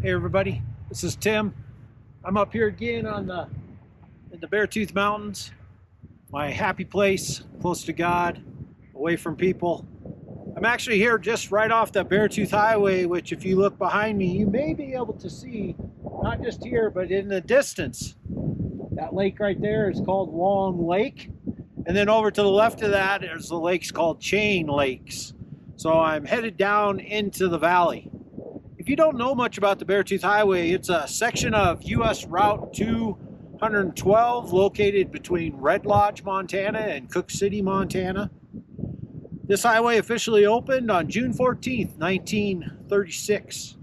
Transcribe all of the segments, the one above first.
Hey everybody, this is Tim. I'm up here again in the Beartooth Mountains, my happy place, close to God, away from people. I'm actually here just right off the Beartooth Highway, which if you look behind me, you may be able to see, not just here, but in the distance. That lake right there is called Long Lake. And then over to the left of that, there's the lakes called Chain Lakes. So I'm headed down into the valley. If you don't know much about the Beartooth Highway, it's a section of US Route 212 located between Red Lodge, Montana and Cooke City, Montana. This highway officially opened on June 14th, 1936.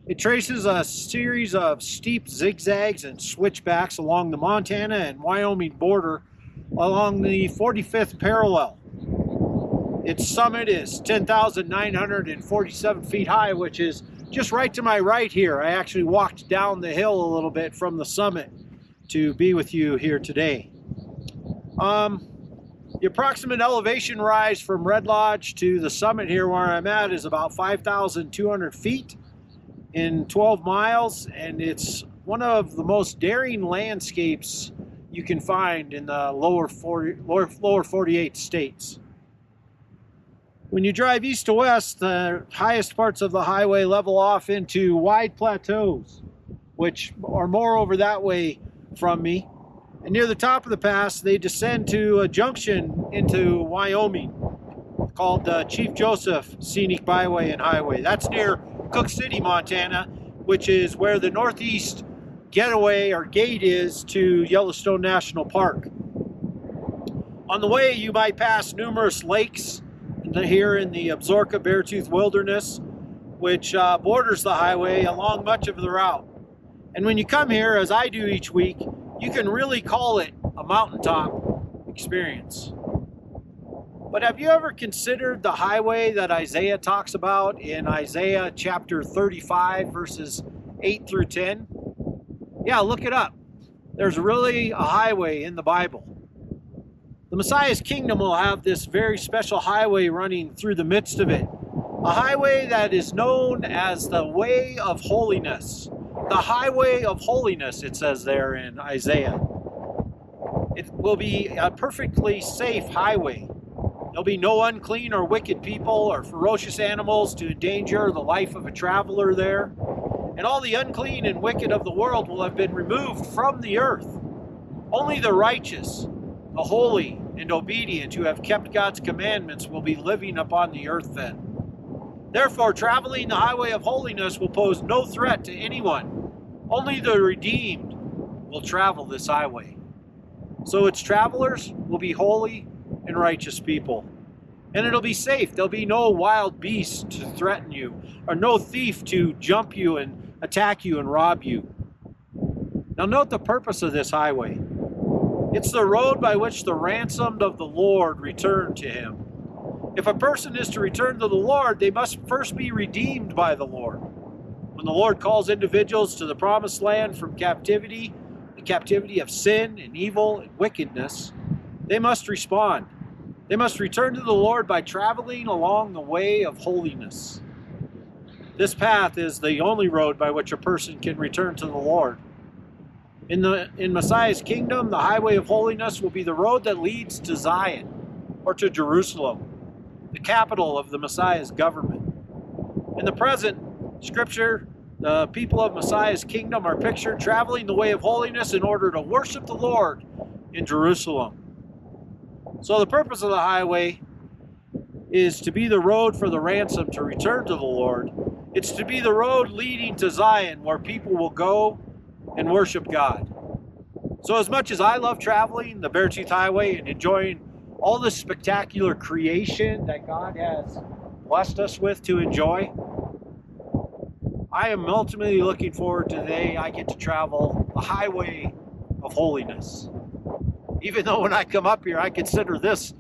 It traces a series of steep zigzags and switchbacks along the Montana and Wyoming border along the 45th parallel. Its summit is 10,947 feet high, which is just right to my right here. I actually walked down the hill a little bit from the summit to be with you here today. The approximate elevation rise from Red Lodge to the summit here where I'm at is about 5,200 feet in 12 miles, and it's one of the most daring landscapes you can find in the lower 48 states. When you drive east to west, the highest parts of the highway level off into wide plateaus, which are more over that way from me. And near the top of the pass, they descend to a junction into Wyoming called the Chief Joseph Scenic Byway and Highway. That's near Cooke City, Montana, which is where the northeast getaway or gate is to Yellowstone National Park. On the way, you might pass numerous lakes here in the Absaroka Beartooth Wilderness, which borders the highway along much of the route. And when you come here, as I do each week, you can really call it a mountaintop experience. But have you ever considered the highway that Isaiah talks about in Isaiah chapter 35, verses 8 through 10? Yeah, look it up. There's really a highway in the Bible. The Messiah's kingdom will have this very special highway running through the midst of it. A highway that is known as the Way of Holiness. The Highway of Holiness, it says there in Isaiah. It will be a perfectly safe highway. There'll be no unclean or wicked people or ferocious animals to endanger the life of a traveler there. And all the unclean and wicked of the world will have been removed from the earth. Only the righteous, the holy, and obedient who have kept God's commandments will be living upon the earth then. Therefore, traveling the highway of holiness will pose no threat to anyone. Only the redeemed will travel this highway. So its travelers will be holy and righteous people. And it'll be safe. There'll be no wild beast to threaten you, or no thief to jump you and attack you and rob you. Now note the purpose of this highway. It's the road by which the ransomed of the Lord return to him. If a person is to return to the Lord, they must first be redeemed by the Lord. When the Lord calls individuals to the promised land from captivity, the captivity of sin and evil and wickedness, they must respond. They must return to the Lord by traveling along the way of holiness. This path is the only road by which a person can return to the Lord. In Messiah's kingdom, the highway of holiness will be the road that leads to Zion, or to Jerusalem, the capital of the Messiah's government. In the present scripture, the people of Messiah's kingdom are pictured traveling the way of holiness in order to worship the Lord in Jerusalem. So the purpose of the highway is to be the road for the ransom to return to the Lord. It's to be the road leading to Zion, where people will go and worship God. So as much as I love traveling the Beartooth Highway and enjoying all this spectacular creation that God has blessed us with to enjoy, I am ultimately looking forward to the day I get to travel the highway of holiness. Even though when I come up here, I consider this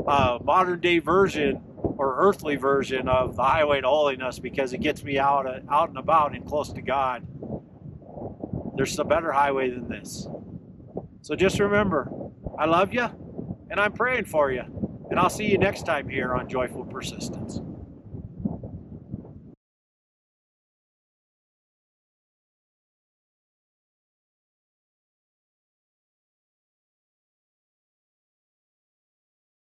modern day version or earthly version of the highway to holiness, because it gets me out and about and close to God. There's a better highway than this. So just remember, I love you, and I'm praying for you. And I'll see you next time here on Joyful Persistence.